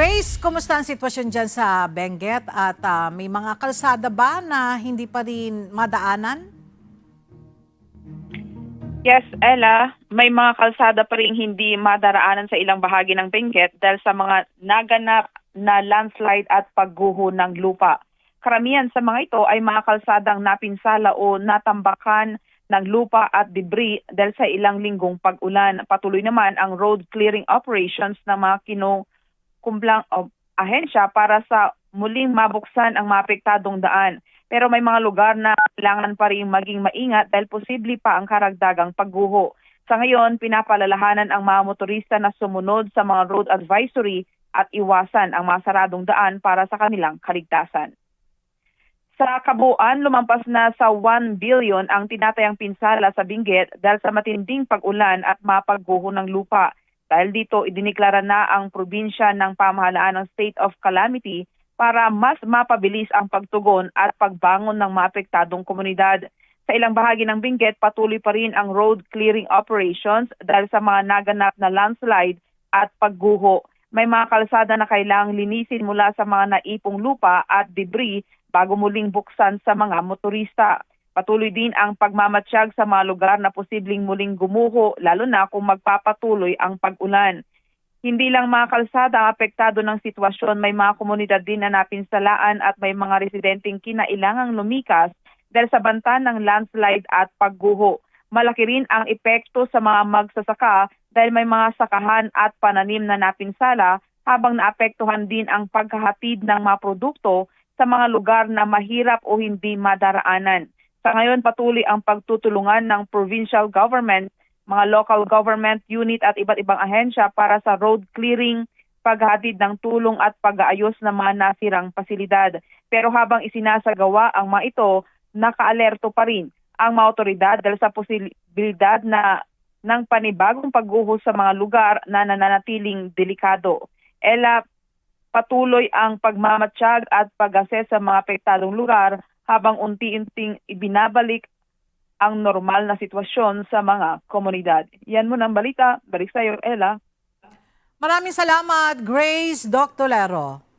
Grace, kumusta ang sitwasyon dyan sa Benguet at may mga kalsada ba na hindi pa rin madaanan? Yes, Ella, may mga kalsada pa rin hindi madaraanan sa ilang bahagi ng Benguet dahil sa mga naganap na landslide at pagguho ng lupa. Karamihan sa mga ito ay mga kalsadang napinsala o natambakan ng lupa at debris dahil sa ilang linggong pag-ulan. Patuloy naman ang road clearing operations ng mga kinukumplang ahensya para sa muling mabuksan ang maapektadong daan. Pero may mga lugar na kailangan pa rin maging maingat dahil posible pa ang karagdagang pagguho. Sa ngayon, pinapalalahanan ang mga motorista na sumunod sa mga road advisory at iwasan ang masaradong daan para sa kanilang kaligtasan. Sa kabuuan, lumampas na sa 1 billion ang tinatayang pinsala sa Benguet dahil sa matinding pag-ulan at mapagguho ng lupa. Dahil dito, idiniklara na ang probinsya ng pamahalaan ng state of calamity para mas mapabilis ang pagtugon at pagbangon ng maapektadong komunidad. Sa ilang bahagi ng Benguet, patuloy pa rin ang road clearing operations dahil sa mga naganap na landslide at pagguho. May mga kalsada na kailangang linisin mula sa mga naipong lupa at debris bago muling buksan sa mga motorista. Patuloy din ang pagmamatsyag sa mga lugar na posibleng muling gumuho, lalo na kung magpapatuloy ang pag-ulan. Hindi lang mga kalsada ang apektado ng sitwasyon, may mga komunidad din na napinsalaan at may mga residenteng kinailangang lumikas dahil sa banta ng landslide at pagguho. Malaki rin ang epekto sa mga magsasaka dahil may mga sakahan at pananim na napinsala habang naapektuhan din ang paghahatid ng mga produkto sa mga lugar na mahirap o hindi madaraanan. Sa ngayon, patuloy ang pagtutulungan ng provincial government, mga local government unit at iba't ibang ahensya para sa road clearing, paghatid ng tulong at pag-aayos ng mga nasirang pasilidad. Pero habang isinasagawa ang mga ito, nakaalerto pa rin ang mga otoridad dahil sa posibilidad na ng panibagong pagguho sa mga lugar na nananatiling delikado. Ella, patuloy ang pagmamatsyag at pag-assess sa mga apektadong lugar habang unti-unting ibinabalik ang normal na sitwasyon sa mga komunidad. Yan mo ng balita. Balik sa iyo, Ella. Maraming salamat, Grace Doctolero.